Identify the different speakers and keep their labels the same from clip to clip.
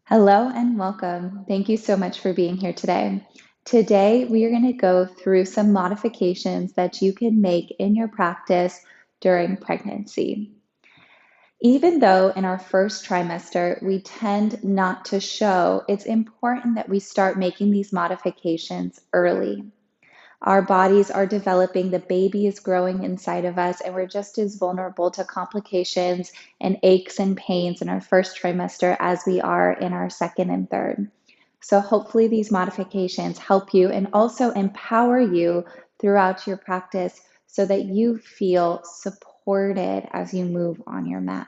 Speaker 1: Hello and welcome. Thank you so much for being here today. Today, we are going to go through some modifications that you can make in your practice during pregnancy. Even though in our first trimester we tend not to show, it's important that we start making these modifications early. Our bodies are developing, the baby is growing inside of us, and we're just as vulnerable to complications and aches and pains in our first trimester as we are in our second and third. So, hopefully, these modifications help you and also empower you throughout your practice so that you feel supported as you move on your mat.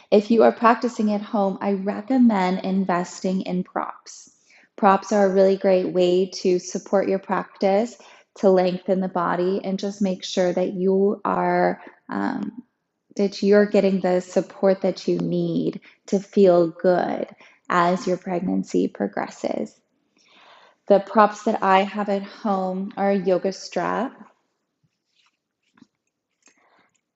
Speaker 1: If you are practicing at home, I recommend investing in props. Props are a really great way to support your practice, to lengthen the body, and just make sure that you're getting the support that you need to feel good as your pregnancy progresses. The props that I have at home are a yoga strap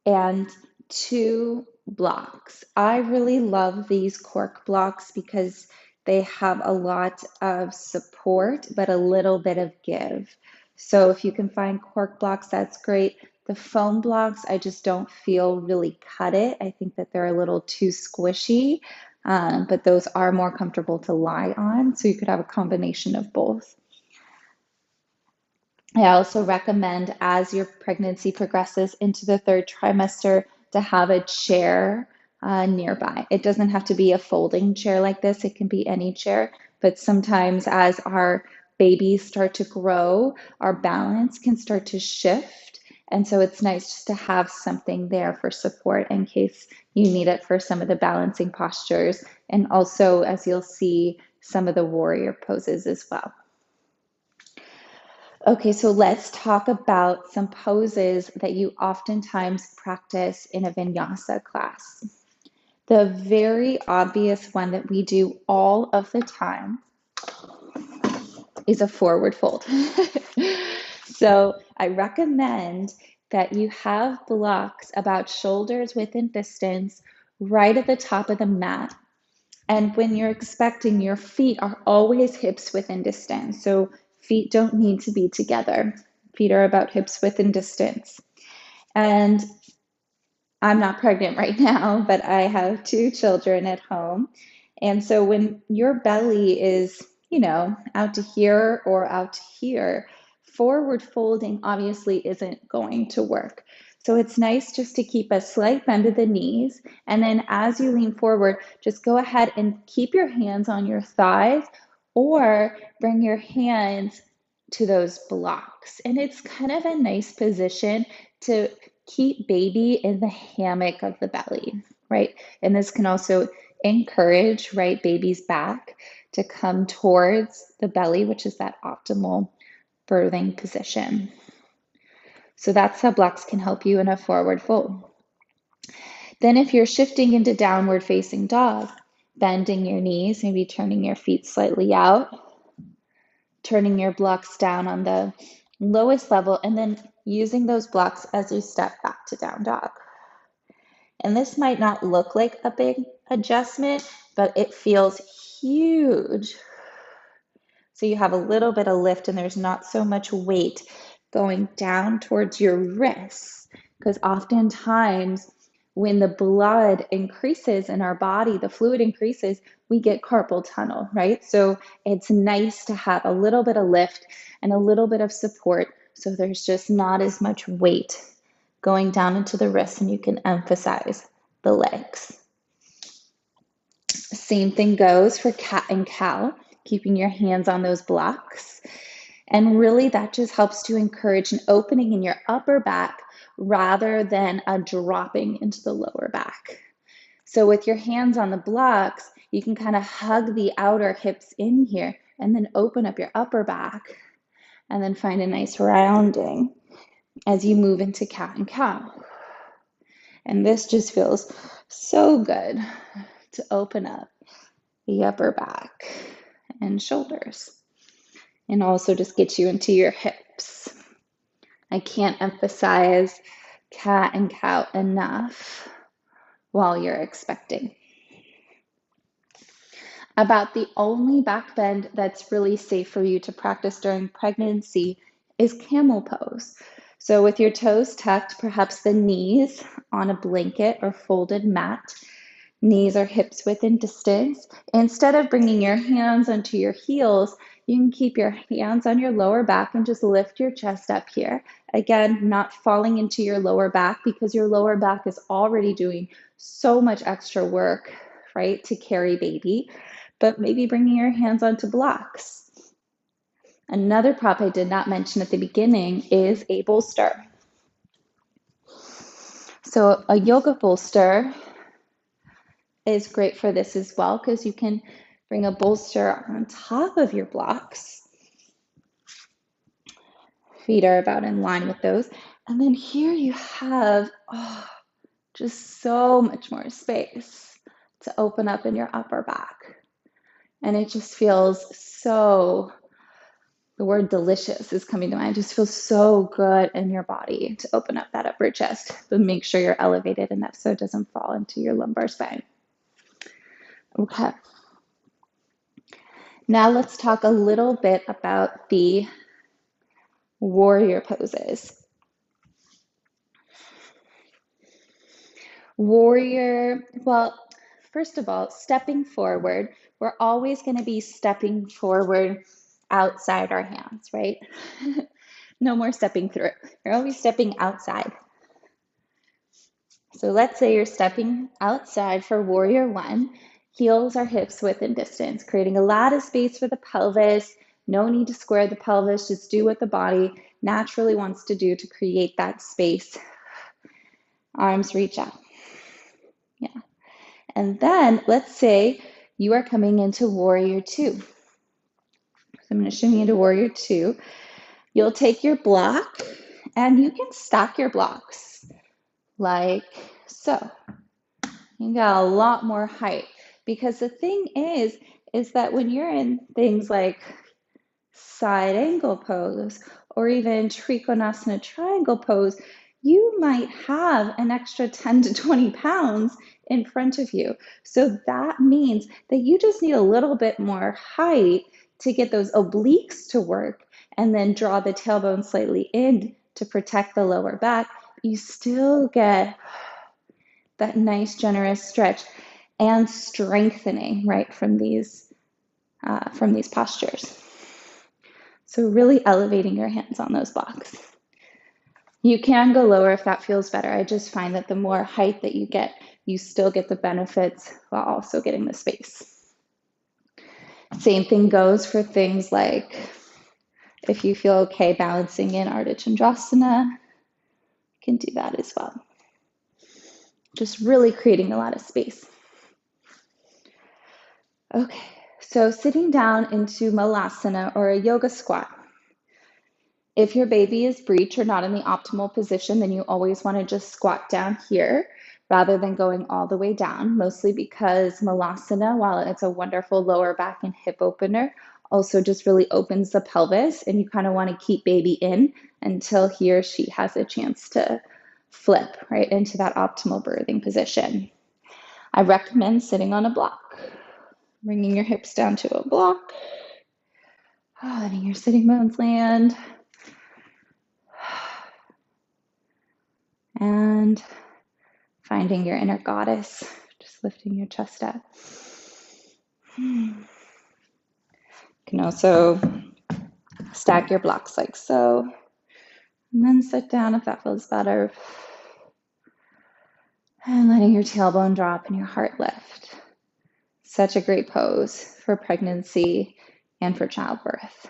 Speaker 1: and two blocks. I really love these cork blocks because they have a lot of support, but a little bit of give. So if you can find cork blocks, that's great. The foam blocks, I just don't feel really cut it. I think that they're a little too squishy, but those are more comfortable to lie on. So you could have a combination of both. I also recommend as your pregnancy progresses into the third trimester to have a chair nearby. It doesn't have to be a folding chair like this, it can be any chair, but sometimes as our babies start to grow, our balance can start to shift. And so it's nice just to have something there for support in case you need it for some of the balancing postures. And also, as you'll see, some of the warrior poses as well. Okay, so let's talk about some poses that you oftentimes practice in a vinyasa class. The very obvious one that we do all of the time is a forward fold. So I recommend that you have blocks about shoulders width and distance right at the top of the mat. And when you're expecting, your feet are always hips width and distance. So feet don't need to be together. Feet are about hips width and distance. And I'm not pregnant right now, but I have two children at home. And so when your belly is, out to here or out to here, forward folding obviously isn't going to work. So it's nice just to keep a slight bend of the knees. And then as you lean forward, just go ahead and keep your hands on your thighs or bring your hands to those blocks. And it's kind of a nice position to keep baby in the hammock of the belly, right? And this can also encourage, right, baby's back to come towards the belly, which is that optimal birthing position. So that's how blocks can help you in a forward fold. Then if you're shifting into downward facing dog, bending your knees, maybe turning your feet slightly out, turning your blocks down on the lowest level, and then using those blocks as you step back to down dog. And this might not look like a big adjustment, but it feels huge. So you have a little bit of lift and there's not so much weight going down towards your wrists. Because oftentimes when the blood increases in our body, the fluid increases, we get carpal tunnel, right? So it's nice to have a little bit of lift and a little bit of support so there's just not as much weight going down into the wrists and you can emphasize the legs. Same thing goes for cat and cow, keeping your hands on those blocks. And really that just helps to encourage an opening in your upper back rather than a dropping into the lower back. So with your hands on the blocks, you can kind of hug the outer hips in here and then open up your upper back and then find a nice rounding as you move into cat and cow. And this just feels so good to open up the upper back and shoulders and also just get you into your hips. I can't emphasize cat and cow enough while you're expecting. About the only back bend that's really safe for you to practice during pregnancy is camel pose. So, with your toes tucked, perhaps the knees on a blanket or folded mat, knees or hips within distance. Instead of bringing your hands onto your heels, you can keep your hands on your lower back and just lift your chest up here. Again, not falling into your lower back because your lower back is already doing so much extra work, right, to carry baby, but maybe bringing your hands onto blocks. Another prop I did not mention at the beginning is a bolster. So a yoga bolster is great for this as well because you can bring a bolster on top of your blocks. Feet are about in line with those. And then here you have just so much more space to open up in your upper back. And it just feels so, the word delicious is coming to mind. It just feels so good in your body to open up that upper chest, but make sure you're elevated enough so it doesn't fall into your lumbar spine. Okay. Now let's talk a little bit about the warrior poses. Warrior, well, first of all, stepping forward, we're always going to be stepping forward outside our hands, right? No more stepping through it. You're always stepping outside. So let's say you're stepping outside for warrior one. Heels are hips within distance, creating a lot of space for the pelvis. No need to square the pelvis, just do what the body naturally wants to do to create that space. Arms reach out. Yeah. And then let's say you are coming into warrior two. So I'm going to shimmy into warrior two. You'll take your block and you can stack your blocks like so. You got a lot more height because the thing is that when you're in things like side angle pose or even trikonasana triangle pose, you might have an extra 10 to 20 pounds in front of you. So that means that you just need a little bit more height to get those obliques to work and then draw the tailbone slightly in to protect the lower back. You still get that nice generous stretch and strengthening right from these postures. So really elevating your hands on those blocks. You can go lower if that feels better. I just find that the more height that you get, you still get the benefits while also getting the space. Same thing goes for things like if you feel okay balancing in Ardha Chandrasana, you can do that as well. Just really creating a lot of space. Okay, so sitting down into Malasana or a yoga squat. If your baby is breech or not in the optimal position, then you always want to just squat down here rather than going all the way down, mostly because Malasana, while it's a wonderful lower back and hip opener, also just really opens the pelvis, and you kind of want to keep baby in until he or she has a chance to flip right into that optimal birthing position. I recommend sitting on a block, bringing your hips down to a block, letting your sitting bones land. And finding your inner goddess, just lifting your chest up. You can also stack your blocks like so, and then sit down if that feels better. And letting your tailbone drop and your heart lift. Such a great pose for pregnancy and for childbirth.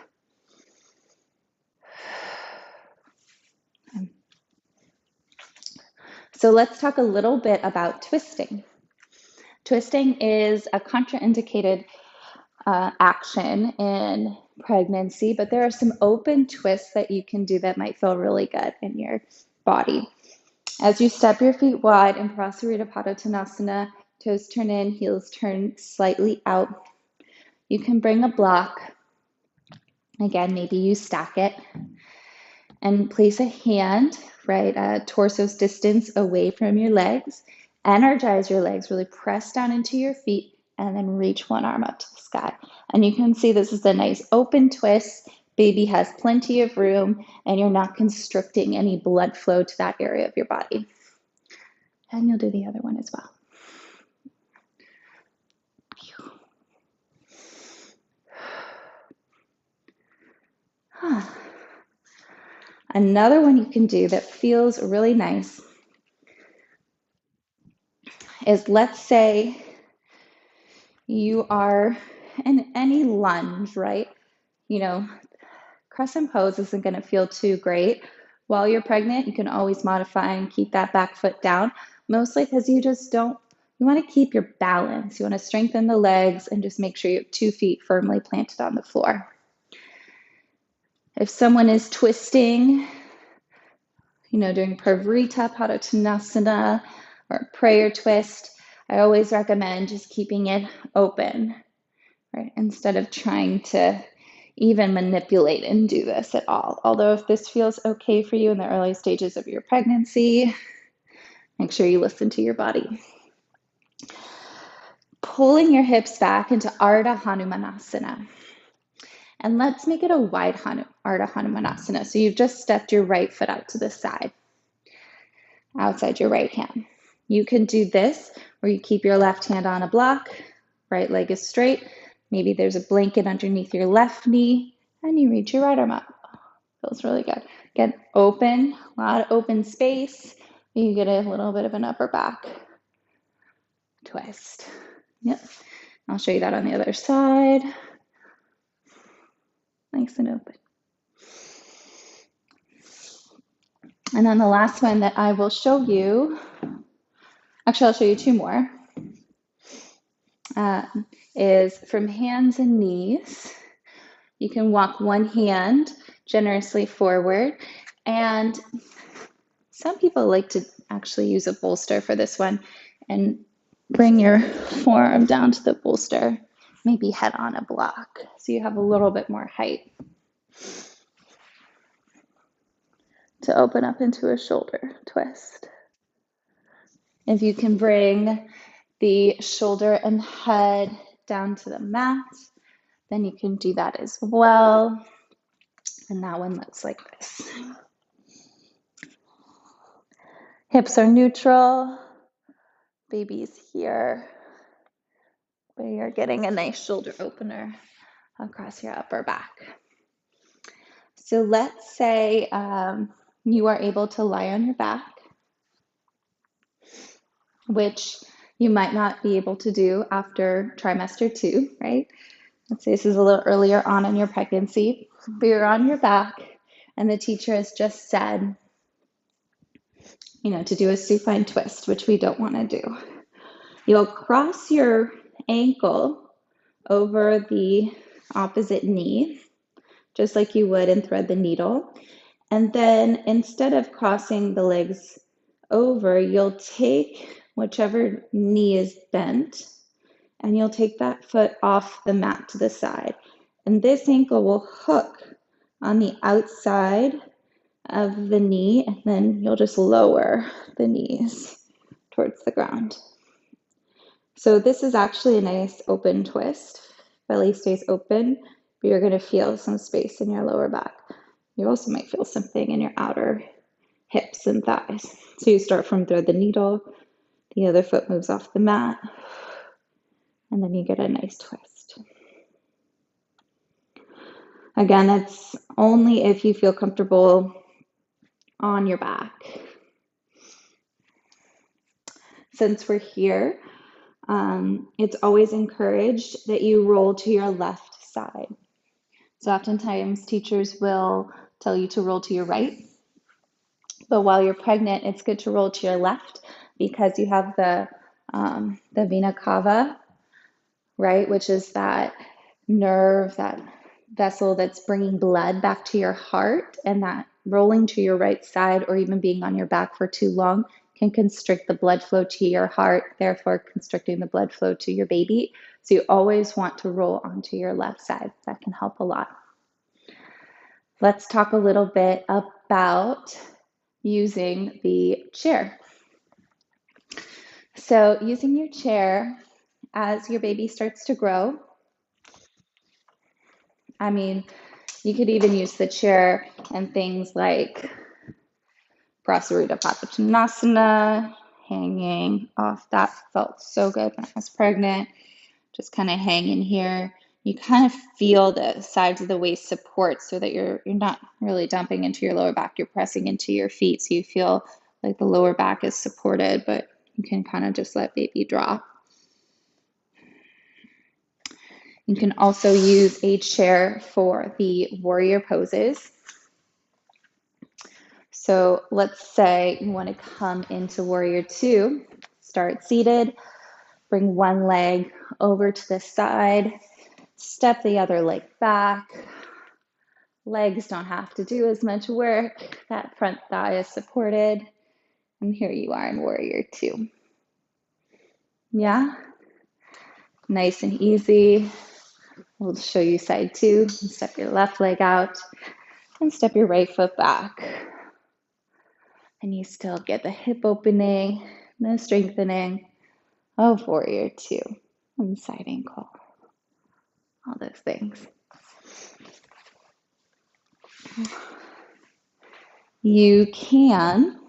Speaker 1: So let's talk a little bit about twisting. Twisting is a contraindicated action in pregnancy, but there are some open twists that you can do that might feel really good in your body. As you step your feet wide in Prasarita Padottanasana, toes turn in, heels turn slightly out. You can bring a block. Again, maybe you stack it and place a hand, right, torso's distance away from your legs. Energize your legs, really press down into your feet, and then reach one arm up to the sky. And you can see this is a nice open twist. Baby has plenty of room, and you're not constricting any blood flow to that area of your body. And you'll do the other one as well. Another one you can do that feels really nice is, let's say you are in any lunge, right? You know, crescent pose isn't going to feel too great. While you're pregnant, you can always modify and keep that back foot down, mostly because you want to keep your balance. You want to strengthen the legs and just make sure you have 2 feet firmly planted on the floor. If someone is twisting, doing Parvrita Padottanasana or prayer twist, I always recommend just keeping it open, right? Instead of trying to even manipulate and do this at all. Although if this feels okay for you in the early stages of your pregnancy, make sure you listen to your body. Pulling your hips back into Ardha Hanumanasana. And let's make it a wide Ardha Hanumanasana. So you've just stepped your right foot out to the side, outside your right hand. You can do this where you keep your left hand on a block, right leg is straight. Maybe there's a blanket underneath your left knee, and you reach your right arm up. Feels really good. Again, open, a lot of open space. You get a little bit of an upper back twist. Yep. I'll show you that on the other side. Nice and open. And then the last one that I will show you, actually I'll show you 2 more, is from hands and knees. You can walk one hand generously forward, and some people like to actually use a bolster for this one and bring your forearm down to the bolster, maybe head on a block, so you have a little bit more height to open up into a shoulder twist. If you can bring the shoulder and head down to the mat, then you can do that as well. And that one looks like this. Hips are neutral. Baby's here. But you're getting a nice shoulder opener across your upper back. So let's say you are able to lie on your back, which you might not be able to do after trimester 2, right? Let's say this is a little earlier on in your pregnancy, but you're on your back and the teacher has just said, to do a supine twist, which we don't want to do. You'll cross your ankle over the opposite knee, just like you would and thread the needle. And then instead of crossing the legs over, you'll take whichever knee is bent and you'll take that foot off the mat to the side. And this ankle will hook on the outside of the knee, and then you'll just lower the knees towards the ground. So this is actually a nice open twist. Belly stays open, but you're going to feel some space in your lower back. You also might feel something in your outer hips and thighs. So you start from thread the needle, the other foot moves off the mat, and then you get a nice twist. Again, that's only if you feel comfortable on your back. Since we're here, it's always encouraged that you roll to your left side. So oftentimes teachers will tell you to roll to your right, but while you're pregnant, it's good to roll to your left because you have the vena cava, right, which is that nerve, that vessel that's bringing blood back to your heart, and that rolling to your right side or even being on your back for too long can constrict the blood flow to your heart, therefore constricting the blood flow to your baby. So you always want to roll onto your left side. That can help a lot. Let's talk a little bit about using the chair. So using your chair as your baby starts to grow. I mean, you could even use the chair and things like Prasarita Padottanasana, hanging off. That felt so good when I was pregnant. Just kind of hang in here. You kind of feel the sides of the waist support so that you're not really dumping into your lower back. You're pressing into your feet so you feel like the lower back is supported, but you can kind of just let baby drop. You can also use a chair for the warrior poses. So let's say you want to come into warrior two, start seated, bring one leg over to the side, step the other leg back. Legs don't have to do as much work. That front thigh is supported. And here you are in warrior two. Yeah? Nice and easy. We'll show you side two. Step your left leg out and step your right foot back. And you still get the hip opening, the strengthening of warrior two. And side ankle. All those things. You can,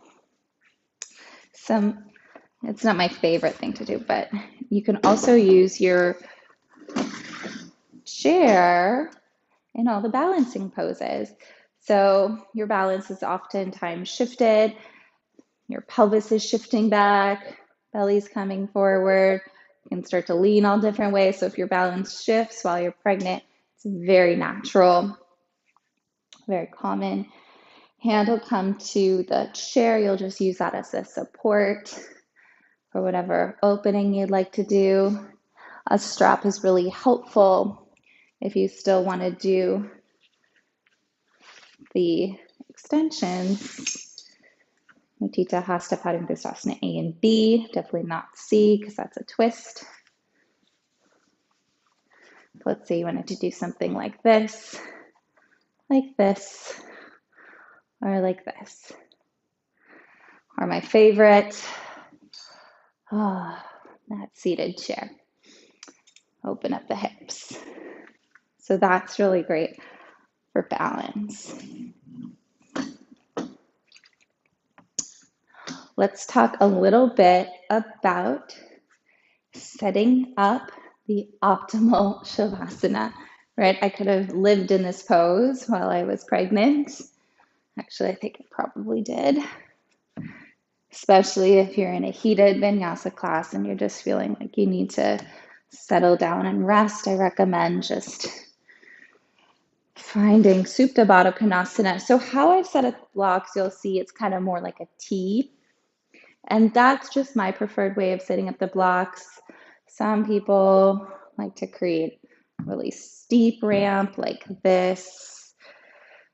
Speaker 1: it's not my favorite thing to do, but you can also use your chair in all the balancing poses. So your balance is oftentimes shifted, your pelvis is shifting back, belly's coming forward. You can start to lean all different ways. So if your balance shifts while you're pregnant, it's very natural, very common. Hand will come to the chair. You'll just use that as a support for whatever opening you'd like to do. A strap is really helpful if you still want to do the extensions. Utthita Hasta Padangusthasana A and B, definitely not C because that's a twist. Let's say you wanted to do something like this, or like this. Or my favorite, that seated chair. Open up the hips. So that's really great for balance. Let's talk a little bit about setting up the optimal Shavasana, right? I could have lived in this pose while I was pregnant. Actually, I think I probably did, especially if you're in a heated vinyasa class and you're just feeling like you need to settle down and rest. I recommend just finding Supta Baddha Konasana. So how I've set up blocks, you'll see it's kind of more like a T. And that's just my preferred way of setting up the blocks. Some people like to create a really steep ramp like this.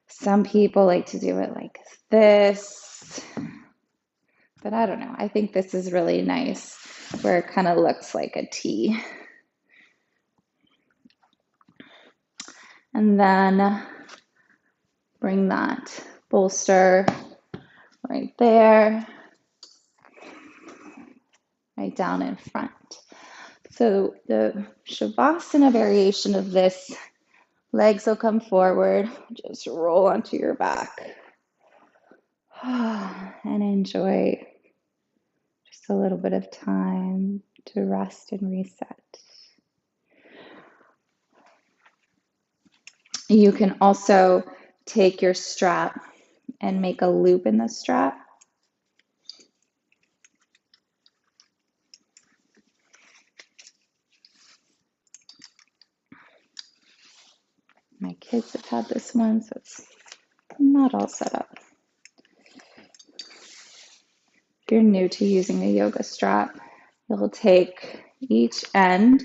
Speaker 1: Some people like to do it like this. But I don't know. I think this is really nice where it kind of looks like a T. And then bring that bolster right there, right down in front. So the Shavasana variation of this, legs will come forward, just roll onto your back. And enjoy just a little bit of time to rest and reset. You can also take your strap and make a loop in the strap. My kids have had this one, so it's not all set up. If you're new to using a yoga strap, you'll take each end,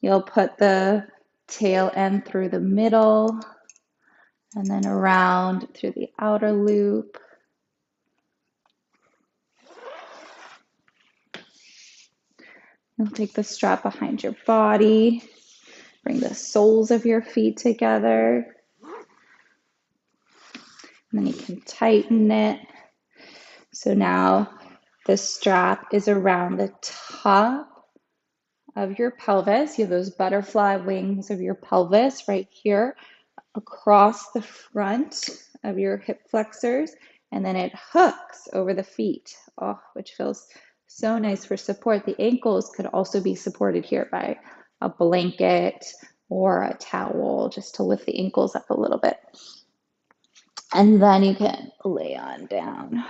Speaker 1: you'll put the tail end through the middle, and then around through the outer loop. You'll take the strap behind your body, bring the soles of your feet together, and then you can tighten it. So now the strap is around the top of your pelvis. You have those butterfly wings of your pelvis right here across the front of your hip flexors, and then it hooks over the feet, which feels so nice for support. The ankles could also be supported here by a blanket or a towel just to lift the ankles up a little bit. And then you can lay on down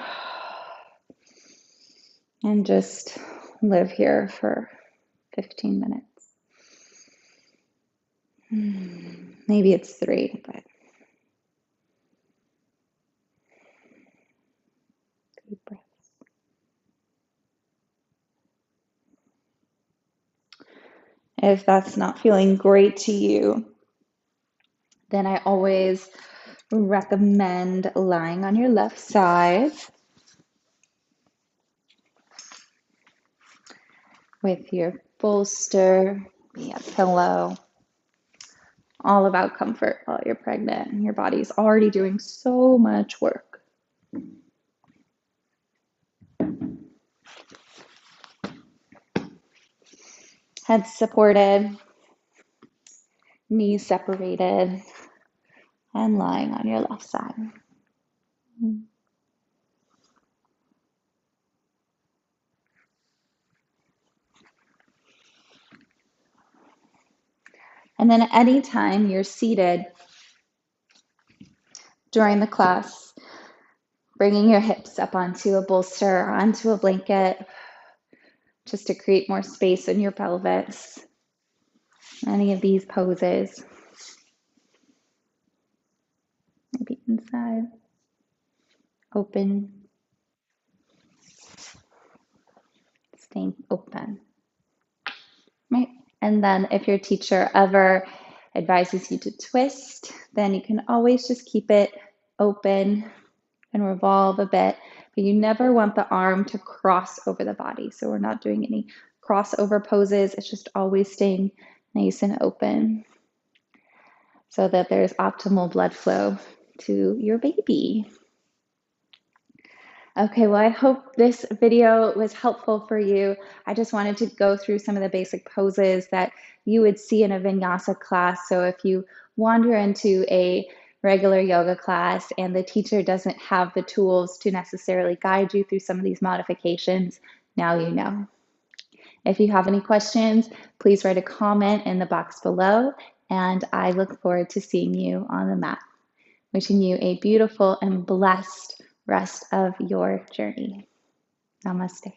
Speaker 1: and just live here for 15 minutes. Maybe it's 3, but deep breaths. If that's not feeling great to you, then I always recommend lying on your left side with your bolster, be a pillow. All about comfort while you're pregnant and your body's already doing so much work. Head supported, knees separated, and lying on your left side. And then anytime you're seated during the class, bringing your hips up onto a bolster, onto a blanket, just to create more space in your pelvis. Any of these poses. Maybe inside, open, staying open, right? And then if your teacher ever advises you to twist, then you can always just keep it open and revolve a bit, but you never want the arm to cross over the body. So we're not doing any crossover poses. It's just always staying nice and open so that there's optimal blood flow to your baby. Okay, well, I hope this video was helpful for you. I just wanted to go through some of the basic poses that you would see in a vinyasa class. So if you wander into a regular yoga class and the teacher doesn't have the tools to necessarily guide you through some of these modifications, now you know. If you have any questions, please write a comment in the box below, and I look forward to seeing you on the mat. Wishing you a beautiful and blessed rest of your journey. Namaste.